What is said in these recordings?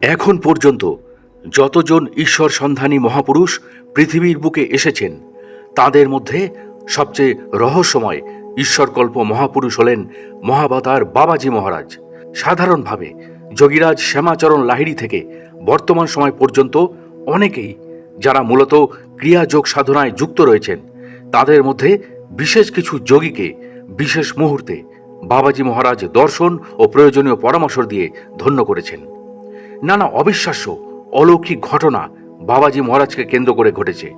এখন পর্যন্ত যতজন ঈশ্বর সন্ধানী মহাপুরুষ পৃথিবীর বুকে এসেছেন তাদের মধ্যে সবচেয়ে রহস্যময় ঈশ্বরকল্প মহাপুরুষ হলেন মহাবতার বাবাজি মহারাজ। সাধারণভাবে যোগীরাজ শ্যামাচরণ লাহিড়ী থেকে বর্তমান সময় পর্যন্ত অনেকেই যারা মূলত ক্রিয়াযোগ সাধনায় যুক্ত রয়েছেন তাদের মধ্যে বিশেষ কিছু যোগীকে বিশেষ মুহূর্তে বাবাজি মহারাজ দর্শন ও প্রয়োজনীয় পরামর্শ দিয়ে ধন্য করেছেন। নানা অবিশ্বাস্য অলৌকিক ঘটনা বাবাজি মহারাজকে কেন্দ্র করে ঘটেছে।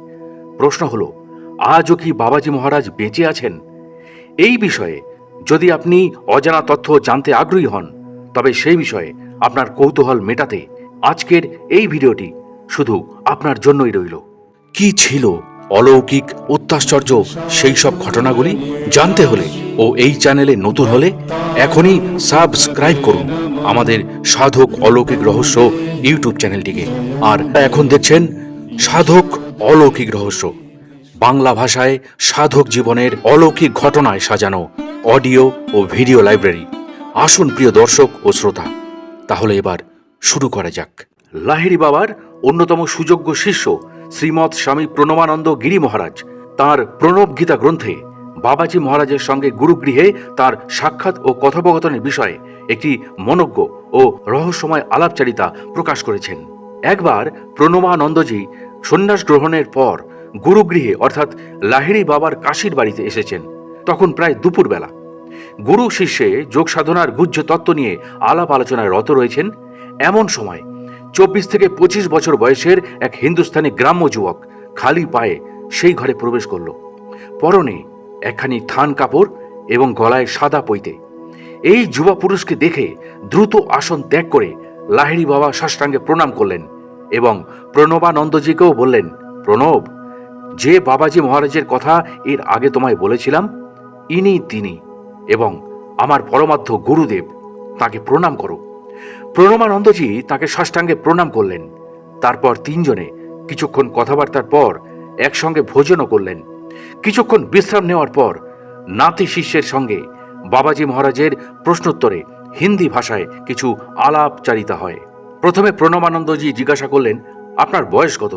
প্রশ্ন হলো, আজও কি বাবাজি মহারাজ বেঁচে আছেন? এই বিষয়ে যদি আপনি অজানা তথ্য জানতে আগ্রহী হন তবে সেই বিষয়ে আপনার কৌতূহল মেটাতে আজকের এই ভিডিওটি শুধু আপনার জন্যই রইল। কি ছিল অলৌকিক অত্যাশ্চর্য সেই সব ঘটনাগুলি জানতে হলে ও এই চ্যানেলে নতুন হলে এখনই সাবস্ক্রাইব করুন আমাদের সাধক অলৌকিক রহস্য ইউটিউব চ্যানেলটিকে। আর এখন দেখছেন সাধক অলৌকিক রহস্য, বাংলা ভাষায় সাধক জীবনের অলৌকিক ঘটনায় সাজানো অডিও ও ভিডিও লাইব্রেরি। আসুন প্রিয় দর্শক ও শ্রোতা, তাহলে এবার শুরু করা যাক। লাহিড়ী বাবার অন্যতম সুযোগ্য শিষ্য শ্রীমৎ স্বামী প্রণবানন্দ গিরি মহারাজ তাঁর প্রণব গীতা গ্রন্থে বাবাজি মহারাজের সঙ্গে গুরুগৃহে তার সাক্ষাৎ ও কথোপকথনের বিষয়ে একটি মনোজ্ঞ ও রহস্যময় আলাপচারিতা প্রকাশ করেছেন। একবার প্রণবানন্দজি সন্ন্যাস গ্রহণের পর গুরুগৃহে অর্থাৎ লাহিড়ী বাবার কাশীর বাড়িতে এসেছেন। তখন প্রায় দুপুরবেলা। গুরু শিষ্যে যোগ সাধনার গুহ্য তত্ত্ব নিয়ে আলাপ আলোচনায় রত রয়েছেন। এমন সময় 24 থেকে 25 বছর বয়সের এক হিন্দুস্তানি গ্রাম্য যুবক খালি পায়ে সেই ঘরে প্রবেশ করল। পরনে একখানি থান কাপড় এবং গলায় সাদা পৈতে। এই যুবা পুরুষকে দেখে দ্রুত আসন ত্যাগ করে লাহিড়ী বাবা সাষ্টাঙ্গে প্রণাম করলেন এবং প্রণবানন্দজিকেও বললেন, প্রণব, যে বাবাজি মহারাজের কথা এর আগে তোমায় বলেছিলাম ইনি তিনি এবং আমার পরমার্থ গুরুদেব, তাকে প্রণাম করো। প্রণবানন্দজি তাকে সাষ্টাঙ্গে প্রণাম করলেন। তারপর তিনজনে কিছুক্ষণ কথাবার্তার পর একসঙ্গে ভোজনও করলেন। কিছুক্ষণ বিশ্রাম নেওয়ার পর নাতি শিষ্যের সঙ্গে বাবাজি মহারাজের প্রশ্নোত্তরে হিন্দি ভাষায় কিছু আলাপচারিতা হয়। প্রথমে প্রণবানন্দজি জিজ্ঞাসা করলেন, আপনার বয়স কত?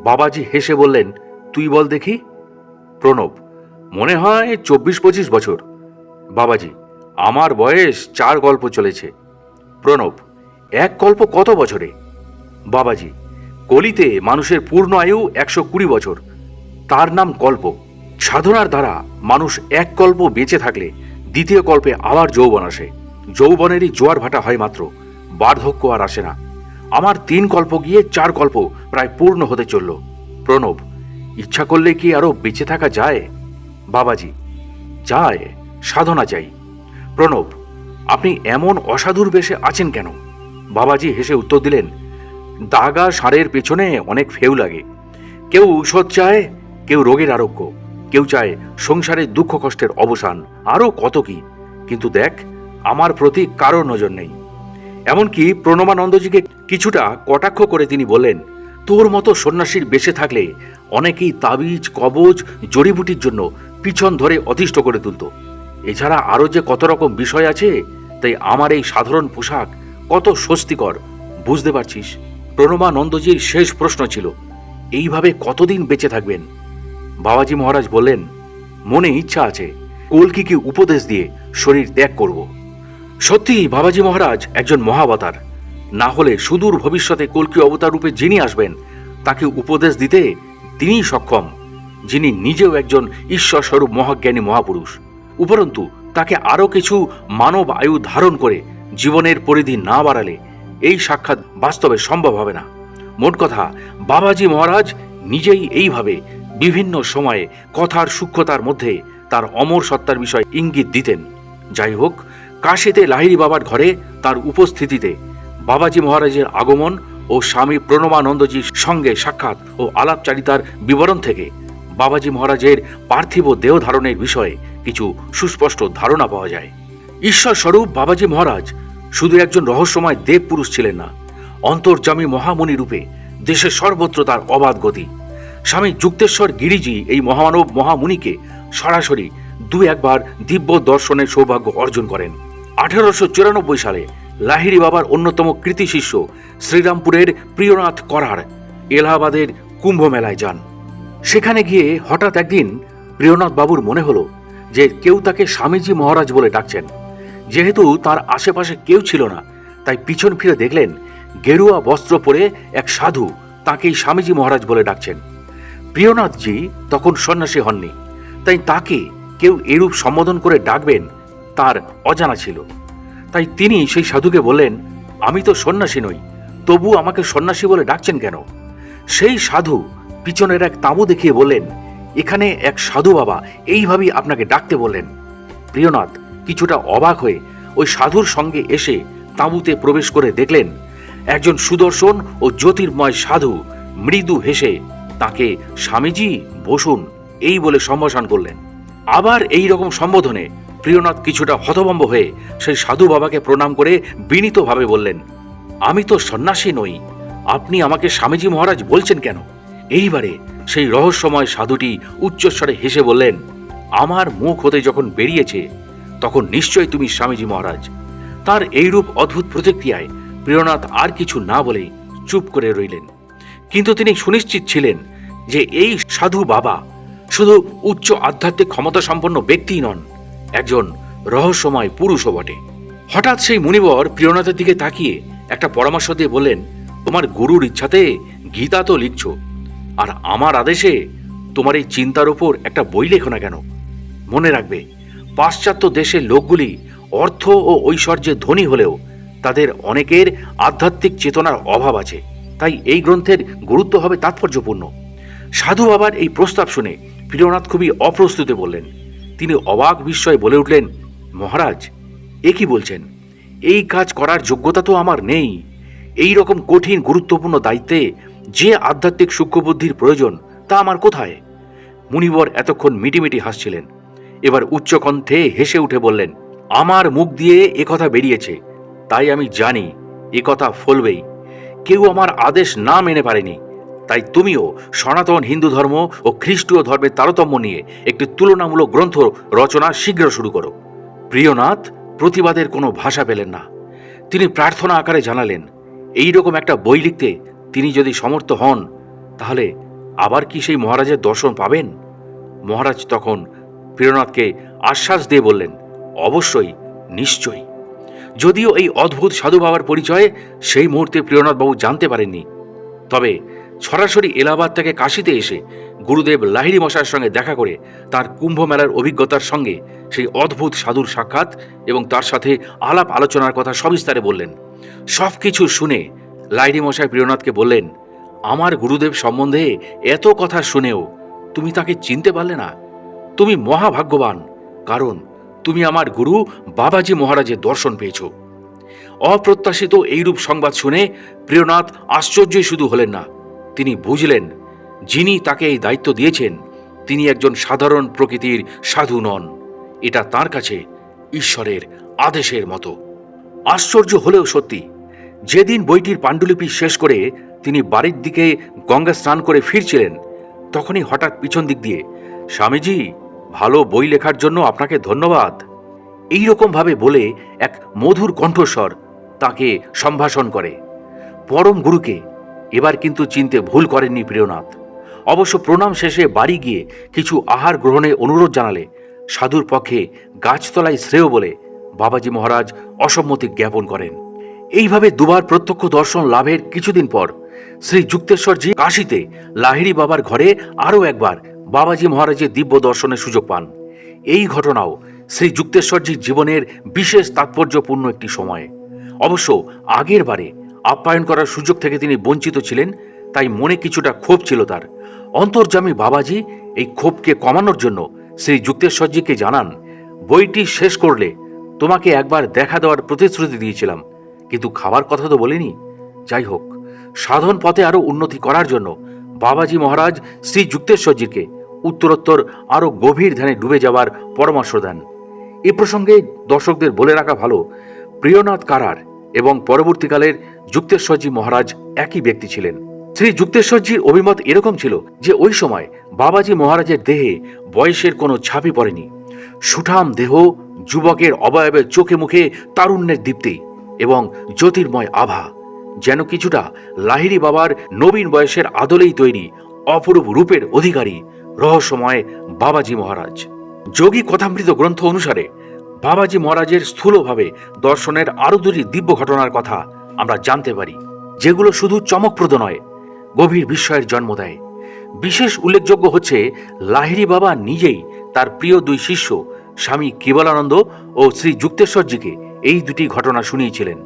বাবাজি হেসে বললেন, তুই বল দেখি। প্রণব, মনে হয় 24-25 বছর। বাবাজি, আমার বয়স 4 কল্প চলেছে। প্রণব, এক কল্প কত বছরে? বাবাজি, কলিতে মানুষের পূর্ণ আয়ু 120 বছর, তার নাম কল্প। সাধনার দ্বারা মানুষ এক কল্প বেঁচে থাকলে দ্বিতীয় কল্পে আবার যৌবন আসে। যৌবনেরই জোয়ার ভাটা হয় মাত্র, বার্ধক্য আর আসে না। আমার 3 কল্প গিয়ে 4 কল্প প্রায় পূর্ণ হতে চলল। প্রণব, ইচ্ছা করলে কি আরো বেঁচে থাকা যায়? বাবাজি, যায়, সাধনা চাই। প্রণব, আপনি এমন অসাধুর বেশে আছেন কেন? বাবাজি হেসে উত্তর দিলেন, দাগা ষাঁড়ের পেছনে অনেক ফেউ লাগে। কেউ ঔষধ চায়, কেউ রোগের আরোগ্য, কেউ চায় সংসারের দুঃখ কষ্টের অবসান, আরও কত কি। কিন্তু দেখ, আমার প্রতি কারোর নজর নেই। এমনকি প্রণবানন্দজিকে কিছুটা কটাক্ষ করে তিনি বললেন, তোর মতো সন্ন্যাসীর বেশে থাকলে অনেকেই তাবিজ, কবজ, জড়িবুটির জন্য পিছন ধরে অতিষ্ঠ করে তুলত। এছাড়া আরও যে কত রকম বিষয় আছে, তাই আমার এই সাধারণ পোশাক কত স্বস্তিকর, বুঝতে পারছিস? প্রণবানন্দজির শেষ প্রশ্ন ছিল, এইভাবে কতদিন বেঁচে থাকবেন? বাবাজি মহারাজ বললেন, মনে ইচ্ছা আছে, কল্কিকে উপদেশ দিয়ে শরীর ত্যাগ করব। সত্যি বাবাজি মহারাজ একজন মহাবতার। না হলে সুদূর ভবিষ্যতে কল্কি অবতার রূপে যিনি আসবেন তাকে উপদেশ দিতে তিনিই সক্ষম, যিনি নিজেও একজন ঈশ্বর স্বরূপ মহাজ্ঞানী মহাপুরুষ। উপরন্তু তাকে আরও কিছু মানব আয়ু ধারণ করে জীবনের পরিধি না বাড়ালে এই সাক্ষাৎ বাস্তবে সম্ভব হবে না। মোট কথা, বাবাজি মহারাজ নিজেই এইভাবে বিভিন্ন সময়ে কথার সূক্ষ্মতার মধ্যে তার অমর সত্তার বিষয় ইঙ্গিত দিতেন। যাই হোক, কাশীতে লাহিড়ী বাবার ঘরে তার উপস্থিতিতে বাবাজি মহারাজের আগমন ও স্বামী প্রণবানন্দজির সঙ্গে সাক্ষাৎ ও আলাপচারিতার বিবরণ থেকে বাবাজি মহারাজের পার্থিব দেহ ধারণের বিষয়ে কিছু সুস্পষ্ট ধারণা পাওয়া যায়। ঈশ্বর স্বরূপ বাবাজি মহারাজ শুধু একজন রহস্যময় দেব পুরুষ ছিলেন না, অন্তর্যামী মহামুনি রূপে দেশের সর্বত্র তার অবাধ গতি। স্বামী যুক্তেশ্বর গিরিজি এই মহামানব মহামুনিকে সরাসরি 2-1 বার দিব্য দর্শনের সৌভাগ্য অর্জন করেন। 1894 সালে লাহিড়ী বাবার অন্যতম কৃতি শিষ্য শ্রীরামপুরের প্রিয়নাথ করার এলাহাবাদের কুম্ভ মেলায় যান। সেখানে গিয়ে হঠাৎ একদিন প্রিয়নাথ বাবুর মনে হলো যে কেউ তাকে স্বামীজি মহারাজ বলে ডাকছেন। যেহেতু তার আশেপাশে কেউ ছিল না, তাই পিছন ফিরে দেখলেন গেরুয়া বস্ত্র পরে এক সাধু তাকেই স্বামীজি মহারাজ বলে ডাকছেন। প্রিয়নাথজি তখন সন্ন্যাসী হননি, তাই তাকে কেউ এরূপ সম্বোধন করে ডাকবেন তার অজানা ছিল। তাই তিনি সেই সাধুকে বললেন, আমি তো সন্ন্যাসী নই, তবু আমাকে সন্ন্যাসী বলে ডাকছেন কেন? সেই সাধু পিছনের এক তাঁবু দেখিয়ে বললেন, এখানে এক সাধু বাবা এইভাবেই আপনাকে ডাকতে বললেন। প্রিয়নাথ কিছুটা অবাক হয়ে ওই সাধুর সঙ্গে এসে তাঁবুতে প্রবেশ করে দেখলেন একজন সুদর্শন ও জ্যোতির্ময় সাধু মৃদু হেসে তাকে স্বামীজি বসুন এই বলে সম্ভাষণ করলেন। আবার এই রকম সম্বোধনে প্রিয়নাথ কিছুটা হতভম্ব হয়ে সেই সাধু বাবাকে প্রণাম করে বিনীতভাবে বললেন, আমি তো সন্ন্যাসী নই, আপনি আমাকে স্বামীজি মহারাজ বলছেন কেন? এইবারে সেই রহস্যময় সাধুটি উচ্চস্বরে হেসে বললেন, আমার মুখ হতে যখন বেরিয়েছে তখন নিশ্চয়ই তুমি স্বামীজি মহারাজ। তার এইরূপ অদ্ভুত প্রতিক্রিয়ায় প্রিয়নাথ আর কিছু না বলেই চুপ করে রইলেন। কিন্তু তিনি সুনিশ্চিত ছিলেন যে এই সাধু বাবা শুধু উচ্চ আধ্যাত্মিক ক্ষমতা সম্পন্ন ব্যক্তিই নন, একজন রহস্যময় পুরুষও বটে। হঠাৎ সেই মুনিবর প্রিয়নাথের দিকে তাকিয়ে একটা পরামর্শ দিয়ে বললেন, তোমার গুরুর ইচ্ছাতে গীতা তো লিখছ, আর আমার আদেশে তোমার এই চিন্তার উপর একটা বই লেখো না কেন? মনে রাখবে, পাশ্চাত্য দেশের লোকগুলি অর্থ ও ঐশ্বর্যে ধনী হলেও তাদের অনেকের আধ্যাত্মিক চেতনার অভাব আছে, তাই এই গ্রন্থের গুরুত্ব হবে তাৎপর্যপূর্ণ। সাধু বাবার এই প্রস্তাব শুনে প্রিয়নাথ খুবই অপ্রস্তুতে বললেন। তিনি অবাক বিস্ময়ে বলে উঠলেন, মহারাজ, এ কি বলছেন? এই কাজ করার যোগ্যতা তো আমার নেই। এই রকম কঠিন গুরুত্বপূর্ণ দায়িত্বে যে আধ্যাত্মিক সূক্ষ্মবুদ্ধির প্রয়োজন তা আমার কোথায়? মুনিবর এতক্ষণ মিটিমিটি হাসছিলেন, এবার উচ্চকণ্ঠে হেসে উঠে বললেন, আমার মুখ দিয়ে একথা বেরিয়েছে, তাই আমি জানি একথা ফলবেই। কেউ আমার আদেশ না মেনে পারেনি, তাই তুমিও সনাতন হিন্দু ধর্ম ও খ্রিস্টীয় ধর্মের তারতম্য নিয়ে একটি তুলনামূলক গ্রন্থ রচনা শীঘ্র শুরু করো। প্রিয়নাথ প্রতিবাদের কোনো ভাষা পেলেন না। তিনি প্রার্থনা আকারে জানালেন, এই রকম একটা বই লিখতে তিনি যদি সমর্থ হন, তাহলে আবার কি সেই মহারাজের দর্শন পাবেন? মহারাজ তখন প্রিয়নাথকে আশ্বাস দিয়ে বললেন, অবশ্যই, নিশ্চয়ই। যদিও এই অদ্ভুত সাধু বাবার পরিচয় সেই মুহূর্তে প্রিয়নাথবাবু জানতে পারেননি, তবে সরাসরি এলাহাবাদ থেকে কাশীতে এসে গুরুদেব লাহিড়ী মশাইয়ের সঙ্গে দেখা করে তার কুম্ভ মেলার অভিজ্ঞতার সঙ্গে সেই অদ্ভুত সাধুর সাক্ষাৎ এবং তার সাথে আলাপ আলোচনার কথা সবিস্তারে বললেন। সব কিছু শুনে লাহিড়ী মশাই প্রিয়নাথকে বললেন, আমার গুরুদেব সম্বন্ধে এত কথা শুনেও তুমি তাকে চিনতে পারলে না? তুমি মহাভাগ্যবান, কারণ তুমি আমার গুরু বাবাজি মহারাজের দর্শন পেয়েছ। অপ্রত্যাশিত এইরূপ সংবাদ শুনে প্রিয়নাথ আশ্চর্যই শুধু হলেন না, তিনি বুঝলেন যিনি তাকে এই দায়িত্ব দিয়েছেন তিনি একজন সাধারণ প্রকৃতির সাধু নন। এটা তার কাছে ঈশ্বরের আদেশের মতো। আশ্চর্য হলেও সত্যি, যেদিন বইটির পাণ্ডুলিপি শেষ করে তিনি বাড়ির দিকে গঙ্গা স্নান করে ফিরছিলেন, তখনই হঠাৎ পিছন দিক দিয়ে, স্বামীজি, ভালো বই লেখার জন্য আপনাকে ধন্যবাদ, এইরকম ভাবে বলে এক মধুর কণ্ঠস্বর তাকে সম্ভাষণ করে। পরম গুরুকে এবার কিন্তু চিনতে ভুল করেননি প্রিয়নাথ। অবশ্য প্রণাম শেষে বাড়ি গিয়ে কিছু আহার গ্রহণে অনুরোধ জানালে সাধুর পক্ষে গাছতলায় শ্রেয় বলে বাবাজি মহারাজ অসম্মতি জ্ঞাপন করেন। এইভাবে দুবার প্রত্যক্ষ দর্শন লাভের কিছুদিন পর শ্রী যুক্তেশ্বরজি কাশীতে লাহিড়ী বাবার ঘরে আরও একবার বাবাজি মহারাজের দিব্য দর্শনের সুযোগ পান। এই ঘটনাও শ্রী যুক্তেশ্বরজির জীবনের বিশেষ তাৎপর্যপূর্ণ একটি সময়। অবশ্য আগের বারে আপ্যায়ন করার সুযোগ থেকে তিনি বঞ্চিত ছিলেন, তাই মনে কিছুটা ক্ষোভ ছিল তার। অন্তর্যামী বাবাজি এই ক্ষোভকে কমানোর জন্য শ্রী যুক্তেশ্বরজিকে জানান, বইটি শেষ করলে তোমাকে একবার দেখা দেওয়ার প্রতিশ্রুতি দিয়েছিলাম, কিন্তু খাবার কথা তো বলিনি। যাই হোক, সাধন পথে আরো উন্নতি করার জন্য বাবাজি মহারাজ শ্রী যুক্তেশ্বরজিকে উত্তরোত্তর আরো গভীর ধ্যানে ডুবে যাওয়ার পরামর্শ দেন। এ প্রসঙ্গে দর্শকদের বলে রাখা ভালো, প্রিয়নাথ কারার এবং পরবর্তীকালের যুক্তেশ্বরজি মহারাজ একই ব্যক্তি ছিলেন। শ্রী যুক্তেশ্বরজির অভিমত এরকম ছিল যে ওই সময় বাবাজি মহারাজের দেহে বয়সের কোনো ছাপই পড়েনি। সুঠাম দেহ, যুবকের অবয়বে চোখে মুখে তারুণ্যের দীপ্তি এবং জ্যোতির্ময় আভা, যেন কিছুটা লাহিড়ী বাবার নবীন বয়সের আদলেই তৈরি অপরূপ রূপের অধিকারী রহস্যময় বাবাজি মহারাজ। যোগী কথামৃত গ্রন্থ অনুসারে বাবাজি মহারাজের স্থূলভাবে দর্শনের আরো দুটি দিব্য ঘটনার কথা আমরা জানতে পারি, যেগুলো শুধু চমকপ্রদ নয়, গভীর বিস্ময়ের জন্ম দেয়। বিশেষ উল্লেখযোগ্য হচ্ছে লাহিড়ী বাবা নিজেই তার প্রিয় দুই শিষ্য স্বামী কেবলানন্দ ও শ্রী যুক্তেশ্বরজিকে এই দুটি ঘটনা শুনিয়েছিলেন।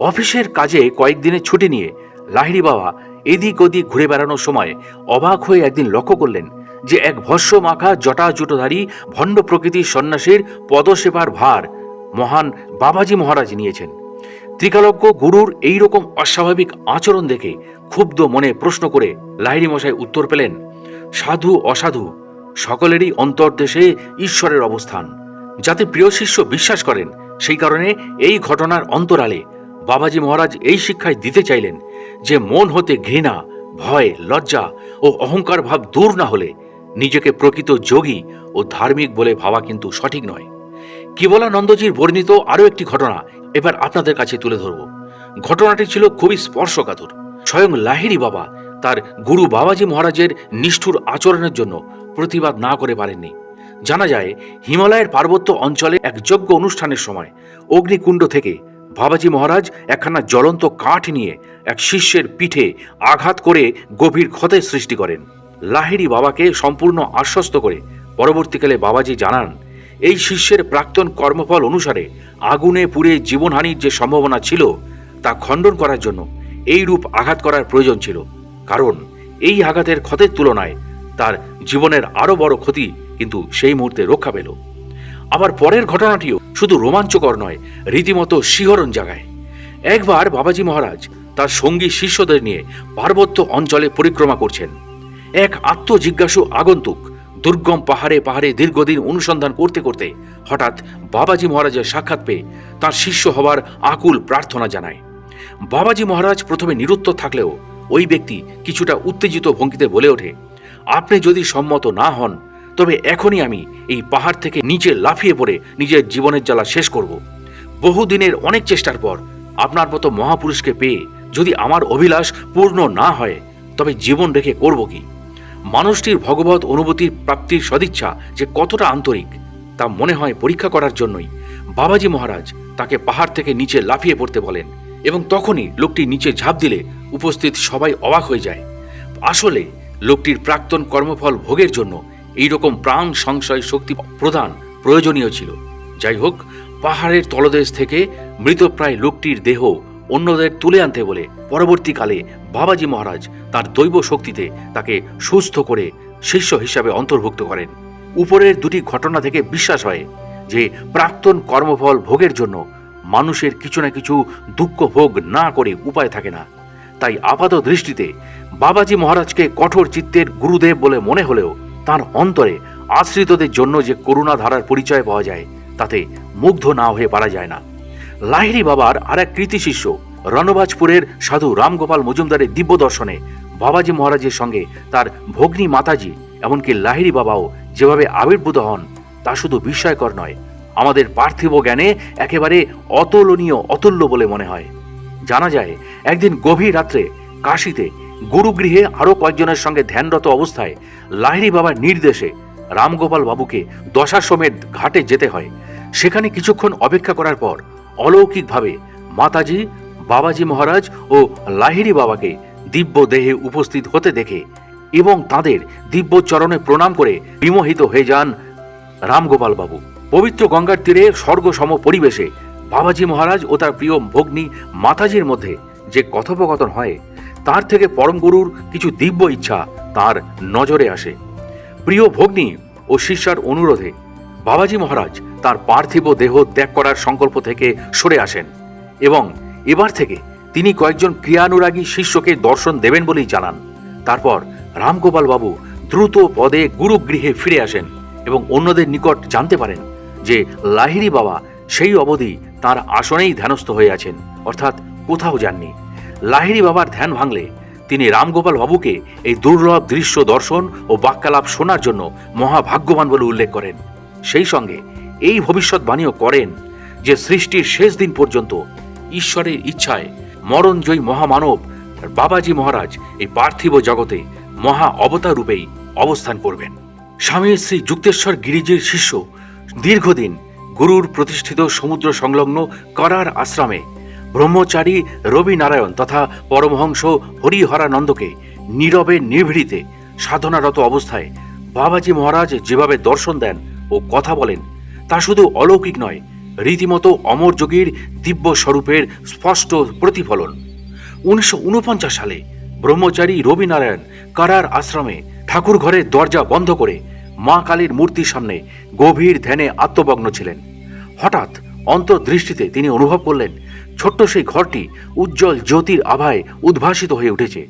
অফিসের কাজে কয়েকদিনের ছুটি নিয়ে লাহিড়ী বাবা এদিক ওদিক ঘুরে বেড়ানোর সময় অবাক হয়ে একদিন লক্ষ্য করলেন যে এক ভস্য মাখা জটাজুটোধারী ভণ্ড প্রকৃতির সন্ন্যাসীর পদসেবার ভার মহান বাবাজি মহারাজ নিয়েছেন। ত্রিকালজ্ঞ গুরুর এই রকম অস্বাভাবিক আচরণ দেখে ক্ষুব্ধ মনে প্রশ্ন করে লাহিড়ী মশাই উত্তর পেলেন, সাধু অসাধু সকলেরই অন্তর্দেশে ঈশ্বরের অবস্থান। যাতে প্রিয় শিষ্য বিশ্বাস করেন, সেই কারণে এই ঘটনার অন্তরালে বাবাজি মহারাজ এই শিক্ষায় দিতে চাইলেন যে মন হতে ঘৃণা, ভয়, লজ্জা ও অহংকার ভাব দূর না হলে নিজেকে প্রকৃত যোগী ও ধার্মিক বলে ভাবা কিন্তু সঠিক নয়। কেবলানন্দজির বর্ণিত আরও একটি ঘটনা এবার আপনাদের কাছে তুলে ধরব। ঘটনাটি ছিল খুবই স্পর্শকাতর। স্বয়ং লাহিড়ী বাবা তার গুরু বাবাজি মহারাজের নিষ্ঠুর আচরণের জন্য প্রতিবাদ না করে পারেননি। জানা যায়, হিমালয়ের পার্বত্য অঞ্চলে এক যজ্ঞ অনুষ্ঠানের সময় অগ্নিকুণ্ড থেকে বাবাজি মহারাজ একখানা জ্বলন্ত কাঠ নিয়ে এক শিষ্যের পিঠে আঘাত করে গভীর ক্ষতের সৃষ্টি করেন। লাহিড়ী বাবাকে সম্পূর্ণ আশ্বস্ত করে পরবর্তীকালে বাবাজি জানান, এই শিষ্যের প্রাক্তন কর্মফল অনুসারে আগুনে পুড়ে জীবনহানির যে সম্ভাবনা ছিল তা খণ্ডন করার জন্য এই রূপ আঘাত করার প্রয়োজন ছিল, কারণ এই আঘাতের ক্ষতের তুলনায় তার জীবনের আরো বড় ক্ষতি কিন্তু সেই মুহূর্তে রক্ষা পেল। আবার পরের ঘটনাটিও শুধু রোমাঞ্চকর নয়, রীতিমতো শিহরণ জাগায়। একবার বাবাজি মহারাজ তার সঙ্গী শিষ্যদের নিয়ে পার্বত্য অঞ্চলে পরিক্রমা করছেন। এক আত্মজিজ্ঞাসু আগন্তুক দুর্গম পাহাড়ে পাহাড়ে দীর্ঘদিন অনুসন্ধান করতে করতে হঠাৎ বাবাজি মহারাজের সাক্ষাৎ পেয়ে তার শিষ্য হবার আকুল প্রার্থনা জানায়। বাবাজি মহারাজ প্রথমে নিরুত্তর থাকলেও ওই ব্যক্তি কিছুটা উত্তেজিত ভঙ্গিতে বলে ওঠে, আপনি যদি সম্মত না হন তবে এখনই আমি এই পাহাড় থেকে নিচে লাফিয়ে পড়ে নিজের জীবনের জ্বালা শেষ করব। বহুদিনের অনেক চেষ্টার পর আপনার মতো মহাপুরুষকে পেয়ে যদি আমার অভিলাষ পূর্ণ না হয় তবে জীবন রেখে করব কি? মানুষটির ভগবত অনুভূতির প্রাপ্তির সদিচ্ছা যে কতটা আন্তরিক তা মনে হয় পরীক্ষা করার জন্যই বাবাজি মহারাজ তাকে পাহাড় থেকে নিচে লাফিয়ে পড়তে বলেন, এবং তখনই লোকটি নিচে ঝাঁপ দিলে উপস্থিত সবাই অবাক হয়ে যায়। আসলে লোকটির প্রাক্তন কর্মফল ভোগের জন্য এইরকম প্রাণ সংশয় শক্তি প্রদান প্রয়োজনীয় ছিল। যাই হোক, পাহাড়ের তলদেশ থেকে মৃতপ্রায় লোকটির দেহ অন্যদের তুলে আনতে বলে পরবর্তীকালে বাবাজি মহারাজ তার দৈব শক্তিতে তাকে সুস্থ করে শিষ্য হিসাবে অন্তর্ভুক্ত করেন। উপরের দুটি ঘটনা থেকে বিশ্বাস হয় যে প্রাক্তন কর্মফল ভোগের জন্য মানুষের কিছু না কিছু দুঃখ ভোগ না করে উপায় থাকে না। তাই আপাত দৃষ্টিতে বাবাজি মহারাজকে কঠোর চিত্তের গুরুদেব বলে মনে হলেও তার অন্তরে আশ্রিতদের জন্য যে করুণা ধারার পরিচয় পাওয়া যায় তাতে মুগ্ধ না হয়ে পারা যায় না। লাহিড়ী বাবার আর এক কৃতি শিষ্য রণবাজপুরের সাধু রামগোপাল মজুমদারের দিব্য দর্শনে বাবাজি মহারাজের সঙ্গে তার ভগ্নী মাতাজি এমনকি লাহিড়ী বাবাও যেভাবে আবির্ভূত হন তা শুধু বিস্ময়কর নয়, আমাদের পার্থিব জ্ঞানে একেবারে অতুলনীয়, অতুল্য বলে মনে হয়। জানা যায়, একদিন গভীর রাত্রে কাশীতে গুরুগৃহে আরো কয়েকজনের সঙ্গে ধ্যানরত অবস্থায় লাহিড়ী বাবার নির্দেশে রামগোপাল বাবুকে দশাশ্বমেধ ঘাটে যেতে হয়। সেখানে কিছুক্ষণ অপেক্ষা করার পর অলৌকিকভাবে মাতাজি, বাবাজি মহারাজ ও লাহিড়ী বাবাকে দিব্য দেহে উপস্থিত হতে দেখে এবং তাদের দিব্য চরণে প্রণাম করে বিমোহিত হয়ে যান রামগোপাল বাবু। পবিত্র গঙ্গার তীরে স্বর্গসম পরিবেশে বাবাজি মহারাজ ও তার প্রিয় ভগ্নী মাতাজির মধ্যে যে কথোপকথন হয় তার থেকে পরম গুরুর কিছু দিব্য ইচ্ছা তার নজরে আসে। প্রিয় ভগ্নী ও শিষ্যার অনুরোধে বাবাজি মহারাজ তার পার্থিব দেহ ত্যাগ করার সংকল্প থেকে সরে আসেন এবং এবার থেকে তিনি কয়েকজন ক্রিয়ানুরাগী শিষ্যকে দর্শন দেবেন বলেই জানান। তারপর রামগোপাল বাবু দ্রুত পদে গুরুগৃহে ফিরে আসেন এবং অন্যদের নিকট জানতে পারেন যে লাহিড়ী বাবা সেই অবধি তার আসনেই ধ্যানস্থ হয়ে আছেন, অর্থাৎ কোথাও যাননি। লাহিড়ী বাবার ধ্যান ভাঙলে তিনি রামগোপাল বাবুকে এই দুর্লভ দৃশ্য দর্শন ও বাক্যালাপ শোনার জন্য মহাভাগ্যবান বলে উল্লেখ করেন। সেই সঙ্গে এই ভবিষ্যৎবাণীও করেন যে সৃষ্টির শেষ দিন পর্যন্ত ঈশ্বরের ইচ্ছায় মরণজয়ী মহামানব বাবাজি মহারাজ এই পার্থিব জগতে মহা অবতার রূপেই অবস্থান করবেন। স্বামী শ্রী যুক্তেশ্বর গিরিজির শিষ্য দীর্ঘদিন গুরুর প্রতিষ্ঠিত সমুদ্র সংলগ্ন করার আশ্রমে ব্রহ্মচারী রবি নারায়ণ তথা পরমহংস হরিহরানন্দকে নীরবে নিভৃতে সাধনারত অবস্থায় বাবাজি মহারাজ যেভাবে দর্শন দেন ও কথা বলেন তা শুধু অলৌকিক নয়, রীতিমতো অমর যোগীর দিব্য স্বরূপের স্পষ্ট প্রতিফলন। 1949 সালে ব্রহ্মচারী রবি নারায়ণ কারার আশ্রমে ঠাকুর ঘরের দরজা বন্ধ করে মা কালীর মূর্তির সামনে গভীর ধ্যানে আত্মমগ্ন ছিলেন। হঠাৎ অন্তর্দৃষ্টিতে তিনি অনুভব করলেন ছোট্ট সেই ঘরটি উজ্জ্বল জ্যোতির আভায় উদ্ভাসিত হয়ে উঠেছে।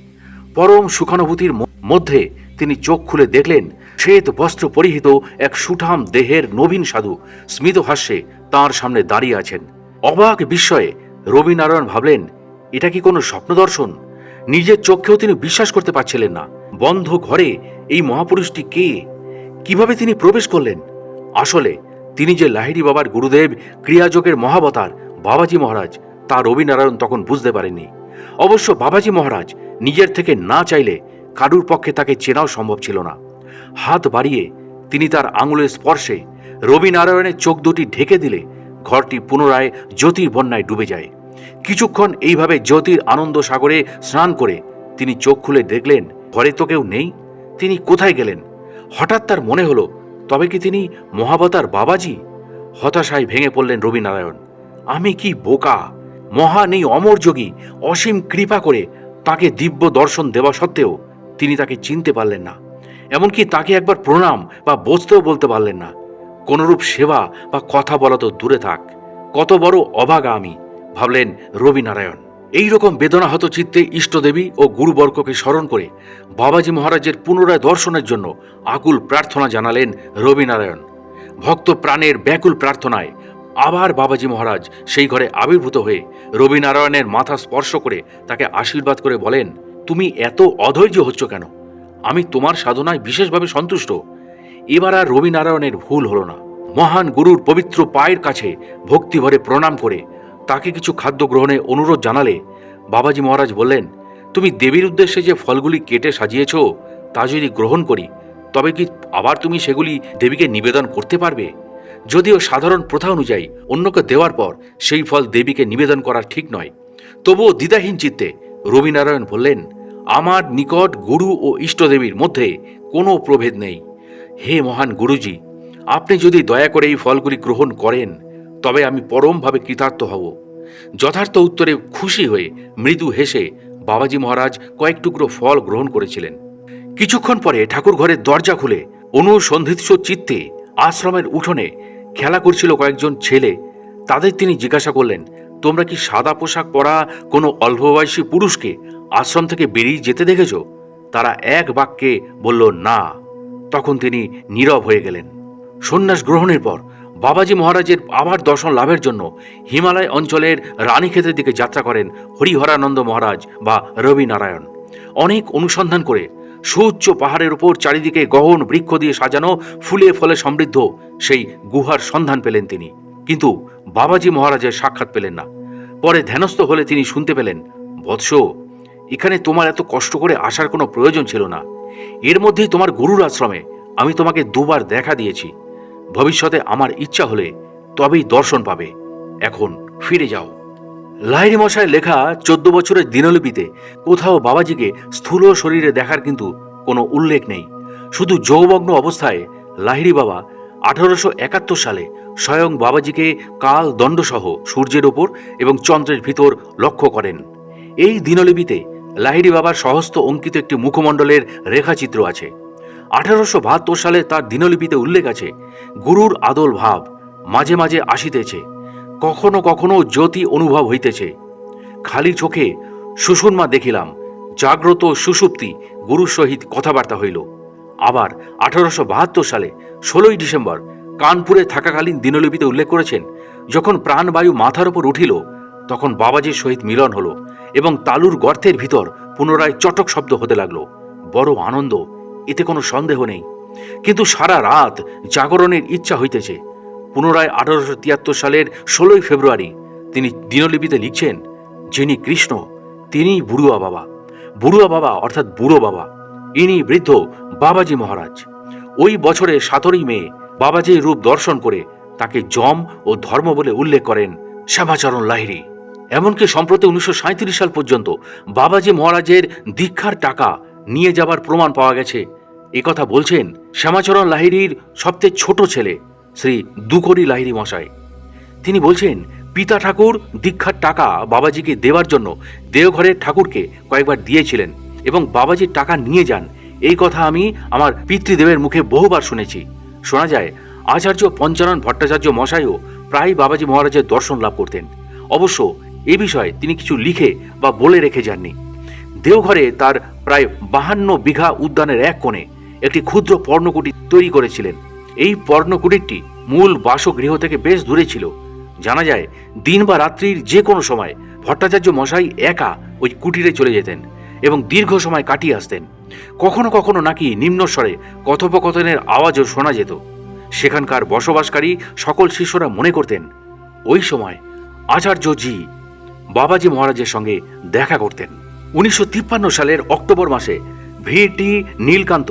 পরম সুখানুভূতির মধ্যে তিনি চোখ খুলে দেখলেন শ্বেত বস্ত্র পরিহিত এক সুঠাম দেহের নবীন সাধু স্মিত হাস্যে তাঁর সামনে দাঁড়িয়ে আছেন। অবাক বিস্ময়ে রবিনারায়ণ ভাবলেন, এটা কি কোনো স্বপ্ন দর্শন? নিজের চোখেও তিনি বিশ্বাস করতে পারছিলেন না। বন্ধ ঘরে এই মহাপুরুষটি কে? কিভাবে তিনি প্রবেশ করলেন? আসলে তিনি যে লাহিড়ী বাবার গুরুদেব ক্রিয়াযোগের মহাবতার বাবাজি মহারাজ তা রবিনারায়ণ তখন বুঝতে পারেননি। অবশ্য বাবাজি মহারাজ নিজের থেকে না চাইলে কারুর পক্ষে তাকে চেনাও সম্ভব ছিল না। হাত বাড়িয়ে তিনি তার আঙুলের স্পর্শে রবিনারায়ণের চোখ দুটি ঢেকে দিলে ঘরটি পুনরায় জ্যোতির বন্যায় ডুবে যায়। কিছুক্ষণ এইভাবে জ্যোতির আনন্দ সাগরে স্নান করে তিনি চোখ খুলে দেখলেন ঘরে তো কেউ নেই। তিনি কোথায় গেলেন? হঠাৎ তার মনে হলো, তবে কি তিনি মহাবতার বাবাজি? হতাশায় ভেঙে পড়লেন রবিনারায়ণ। আমি কি বোকা! মহান এই অমর যোগী অসীম কৃপা করে তাকে দিব্য দর্শন দেওয়া সত্ত্বেও তিনি তাকে চিনতে পারলেন না। এমনকি তাকে একবার প্রণাম বা বসতেও বলতে পারলেন না। কোনরূপ সেবা বা কথা বলা তো দূরে থাক, কত বড় অভাগা আমি, ভাবলেন রবিনারায়ণ। এইরকম বেদনাহত চিত্তে ইষ্টদেবী ও গুরুবর্গকে স্মরণ করে বাবাজি মহারাজের পুনরায় দর্শনের জন্য আকুল প্রার্থনা জানালেন রবিনারায়ণ। ভক্ত প্রাণের ব্যাকুল প্রার্থনায় আবার বাবাজি মহারাজ সেই ঘরে আবির্ভূত হয়ে রবিনারায়ণের মাথা স্পর্শ করে তাকে আশীর্বাদ করে বলেন, তুমি এত অধৈর্য হচ্ছ কেন? আমি তোমার সাধনায় বিশেষভাবে সন্তুষ্ট। এবার আর রবিনারায়ণের ভুল হলো না। মহান গুরুর পবিত্র পায়ের কাছে ভক্তিভরে প্রণাম করে তাকে কিছু খাদ্য গ্রহণে অনুরোধ জানালে বাবাজি মহারাজ বললেন, তুমি দেবীর উদ্দেশ্যে যে ফলগুলি কেটে সাজিয়েছ তা যদি গ্রহণ করি তবে কি আবার তুমি সেগুলি দেবীকে নিবেদন করতে পারবে? যদিও সাধারণ প্রথা অনুযায়ী অন্যকে দেওয়ার পর সেই ফল দেবীকে নিবেদন করা ঠিক নয়, তবুও দ্বিধাহীন চিত্তে রবিনারায়ণ বললেন, আমার নিকট গুরু ও ইষ্টদেবীর মধ্যে কোনো প্রভেদ নেই। হে মহান গুরুজি, আপনি যদি দয়া করে এই ফলগুলি গ্রহণ করেন তবে আমি পরমভাবে কৃতার্থ হব। যথার্থ উত্তরে খুশি হয়ে মৃদু হেসে বাবাজি মহারাজ কয়েক টুকরো ফল গ্রহণ করেছিলেন। কিছুক্ষণ পরে ঠাকুর ঘরের দরজা খুলে অনুসন্ধিৎস চিত্তে আশ্রমের উঠোনে খেলা করছিল কয়েকজন ছেলে। তাদের তিনি জিজ্ঞাসা করলেন, তোমরা কি সাদা পোশাক পরা কোনো অল্পবয়সী পুরুষকে আশ্রম থেকে বেরিয়ে যেতে দেখেছ? তারা এক বাক্যে বলল না। তখন তিনি নীরব হয়ে গেলেন। সন্ন্যাস গ্রহণের পর বাবাজি মহারাজের আবার দর্শন লাভের জন্য হিমালয় অঞ্চলের রানীক্ষেতের দিকে যাত্রা করেন হরিহরানন্দ মহারাজ বা রবিনারায়ণ। অনেক অনুসন্ধান করে সুউচ্চ পাহাড়ের উপর চারিদিকে গহন বৃক্ষ দিয়ে সাজানো ফুলে ফলে সমৃদ্ধ সেই গুহার সন্ধান পেলেন তিনি, কিন্তু বাবাজি মহারাজের সাক্ষাৎ পেলেন না। পরে ধ্যানস্থ হলে তিনি শুনতে পেলেন, বৎস, এখানে তোমার এত কষ্ট করে আসার কোনো প্রয়োজন ছিল না। এর মধ্যেই তোমার গুরুর আশ্রমে আমি তোমাকে দুবার দেখা দিয়েছি। ভবিষ্যতে আমার ইচ্ছা হলে তবেই দর্শন পাবে। এখন ফিরে যাও। লাহিড়ী মশাই লেখা 14 বছরের দিনলিপিতে কোথাও বাবাজিকে স্থূল শরীরে দেখার কিন্তু কোনো উল্লেখ নেই। শুধু যৌমগ্ন অবস্থায় লাহিড়ী বাবা 1871 সালে স্বয়ং বাবাজিকে কাল দণ্ডসহ সূর্যের ওপর এবং চন্দ্রের ভিতর লক্ষ্য করেন। এই দিনলিপিতে লাহিড়ী বাবার সহস্ত অঙ্কিত একটি মুখমণ্ডলের রেখাচিত্র আছে। 1872 সালে তার দিনলিপিতে উল্লেখ আছে, গুরুর আদল ভাব মাঝে মাঝে আসিতেছে, কখনো কখনো জ্যোতি অনুভব হইতেছে। খালি চোখে সুষুম্না দেখিলাম, জাগ্রত সুষুপ্তি গুরুর সহিত কথাবার্তা হইল। আবার 1872 সালে 16 ডিসেম্বর কানপুরে থাকাকালীন দিনলিপিতে উল্লেখ করেছেন, যখন প্রাণবায়ু মাথার উপর উঠিল তখন বাবাজির সহিত মিলন হলো এবং তালুর গর্তের ভিতর পুনরায় চটক শব্দ হতে লাগলো। বড় আনন্দ, এতে কোনো সন্দেহ নেই। কিন্তু সারা রাত জাগরণের ইচ্ছা হইতেছে। পুনরায় 1873 সালের 16 ফেব্রুয়ারি তিনি দিনলিপিতে লিখছেন, যিনি কৃষ্ণ তিনিই বুড়ুয়া বাবা। বুড়ুয়া বাবা অর্থাৎ বুড়ো বাবা, ইনি বৃদ্ধ বাবাজি মহারাজ। ওই বছরে 17ই মে বাবাজির রূপ দর্শন করে তাকে যম ও ধর্ম বলে উল্লেখ করেন শ্যামাচরণ লাহিড়ী। এমনকি সম্প্রতি 1937 সাল পর্যন্ত বাবাজি মহারাজের দীক্ষার টাকা নিয়ে যাবার প্রমাণ পাওয়া গেছে। একথা বলছেন শ্যামাচরণ লাহিড়ীর সবচেয়ে ছোট ছেলে শ্রী দুকরি লাহিড়ী মশাই। তিনি বলছেন, পিতা ঠাকুর দীক্ষার টাকা বাবাজিকে দেওয়ার জন্য দেওঘরের ঠাকুরকে কয়েকবার দিয়েছিলেন এবং বাবাজির টাকা নিয়ে যান। এই কথা আমি আমার পিতৃদেবের মুখে বহুবার শুনেছি। শোনা যায় আচার্য পঞ্চানন ভট্টাচার্য মশাইও প্রায় বাবাজি মহারাজের দর্শন লাভ করতেন। অবশ্য এ বিষয়ে তিনি কিছু লিখে বা বলে রেখে যাননি। দেওঘরে তার প্রায় 52 বিঘা উদ্যানের এক কোণে একটি ক্ষুদ্র পর্ণকুটির তৈরি করেছিলেন। এই পর্ণকুটিরটি মূল বাসগৃহ থেকে বেশ দূরে ছিল। জানা যায় দিন বা রাত্রির যে কোনো সময় ভট্টাচার্য মশাই একা ওই কুটিরে চলে যেতেন এবং দীর্ঘ সময় কাটিয়ে আসতেন। কখনো কখনো নাকি নিম্নস্বরে কথোপকথনের আওয়াজও শোনা যেত। সেখানকার বসবাসকারী সকল শিষ্যরা মনে করতেন ওই সময় আচার্যজি বাবাজি মহারাজের সঙ্গে দেখা করতেন। 1953 সালের অক্টোবর মাসে ভিটি নীলকান্ত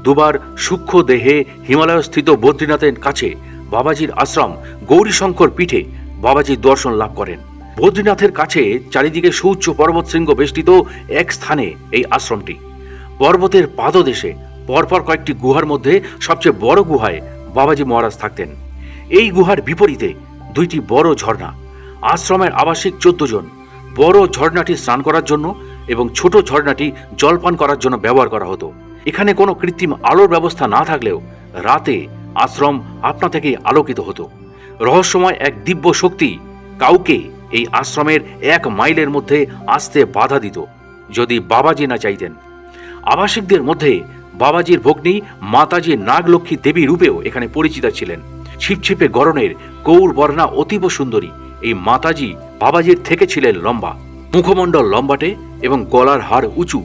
দুবার সূক্ষ্ম দেহে হিমালয়স্থিত বদ্রীনাথের কাছে বাবাজির আশ্রম গৌরীশঙ্কর পীঠে বাবাজির দর্শন লাভ করেন। বদ্রীনাথের কাছে চারিদিকে সুউচ্চ পর্বত শৃঙ্গ বেষ্টিত এক স্থানে এই আশ্রমটি। পর্বতের পাদদেশে পরপর কয়েকটি গুহার মধ্যে সবচেয়ে বড় গুহায় বাবাজি মহারাজ থাকতেন। এই গুহার বিপরীতে 2টি বড় ঝর্ণা। আশ্রমের আবাসিক 14 জন। বড় ঝর্ণাটি স্নান করার জন্য এবং ছোট ঝর্ণাটি জলপান করার জন্য ব্যবহার করা হতো। এখানে কোনো কৃত্রিম আলোর ব্যবস্থা না থাকলেও রাতে আশ্রম আপনা থেকেই আলোকিত হতো। রহস্যময় এক দিব্য শক্তি কাউকে এই আশ্রমের 1 মাইলের মধ্যে আসতে বাধা দিত যদি বাবাজি না চাইতেন। আবাসিকদের মধ্যে বাবাজির ভগ্নী মাতাজি নাগলক্ষ্মী দেবী রূপেও এখানে পরিচিতা ছিলেন। ছিপছিপে গড়নের গৌর বর্ণা অতীব সুন্দরী এই মাতাজি বাবাজির থেকে ছিলেন লম্বা, মুখমণ্ডল লম্বাটে এবং গলার হাড় উঁচু।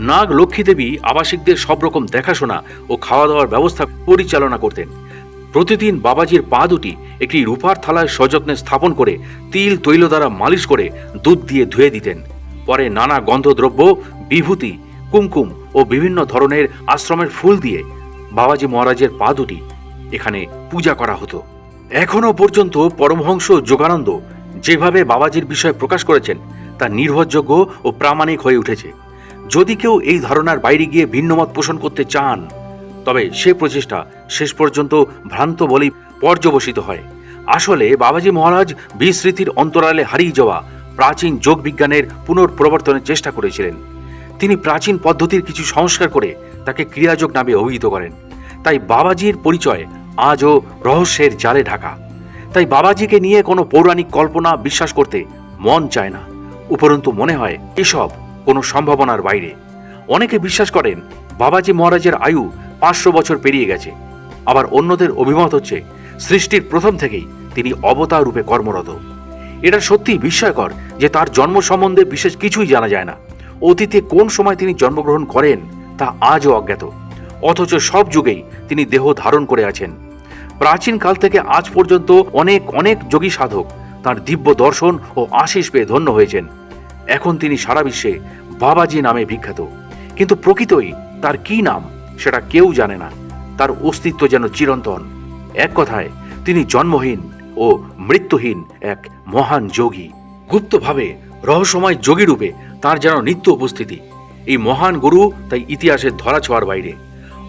নাগ লক্ষ্মী দেবী আবাসিকদের সব রকম দেখাশোনা ও খাওয়া দাওয়ার ব্যবস্থা পরিচালনা করতেন। প্রতিদিন বাবাজির পা দুটি একটি রূপার থালায় সযত্নে স্থাপন করে তিল তৈল দ্বারা মালিশ করে দুধ দিয়ে ধুয়ে দিতেন। পরে নানা গন্ধদ্রব্য, বিভূতি, কুমকুম ও বিভিন্ন ধরনের আশ্রমের ফুল দিয়ে বাবাজি মহারাজের পা দুটি এখানে পূজা করা হতো। এখনো পর্যন্ত পরমহংস যোগানন্দ যেভাবে বাবাজির বিষয়ে প্রকাশ করেছেন তা নির্ভরযোগ্য ও প্রামাণিক হয়ে উঠেছে। যদি কেউ এই ধারণার বাইরে গিয়ে ভিন্নমত পোষণ করতে চান তবে সে প্রচেষ্টা শেষ পর্যন্ত ভ্রান্ত বলেই পর্যবসিত হয়। আসলে বাবাজি মহারাজ বিস্মৃতির অন্তরালে হারিয়ে যাওয়া প্রাচীন যোগ বিজ্ঞানের পুনঃপ্রবর্তনের চেষ্টা করেছিলেন। তিনি প্রাচীন পদ্ধতির কিছু সংস্কার করে তাকে ক্রিয়াযোগ নামে অভিহিত করেন। তাই বাবাজির পরিচয় আজও রহস্যের জালে ঢাকা। তাই বাবাজিকে নিয়ে কোনো পৌরাণিক কল্পনা বিশ্বাস করতে মন চায় না। উপরন্তু মনে হয় এসব কোনো সম্ভাবনার বাইরে। অনেকে বিশ্বাস করেন বাবাজি মহারাজের আয়ু 500 বছর পেরিয়ে গেছে। আবার অন্যদের অভিমত হচ্ছে সৃষ্টির প্রথম থেকেই তিনি অবতার রূপে কর্মরত। এটা সত্যি বিস্ময়কর যে তার জন্ম সম্বন্ধে বিশেষ কিছুই জানা যায় না। অতীতে কোন সময় তিনি জন্মগ্রহণ করেন তা আজও অজ্ঞাত। অথচ সব যুগেই তিনি দেহ ধারণ করে আছেন। প্রাচীন কাল থেকে আজ পর্যন্ত অনেক অনেক যোগী সাধক তার দিব্য দর্শন ও আশীষ পেয়ে ধন্য হয়েছেন। এখন তিনি সারা বিশ্বে বাবাজি নামে বিখ্যাত। কিন্তু প্রকৃতই তার কি নাম সেটা কেউ জানে না। তার অস্তিত্ব যেন চিরন্তন। এক কথায় তিনি জন্মহীন ও মৃত্যুহীন এক মহান যোগী। গুপ্তভাবে রহস্যময় যোগী রূপে তার যেন নিত্য উপস্থিতি। এই মহান গুরু তাই ইতিহাসের ধরাছোঁয়ার বাইরে।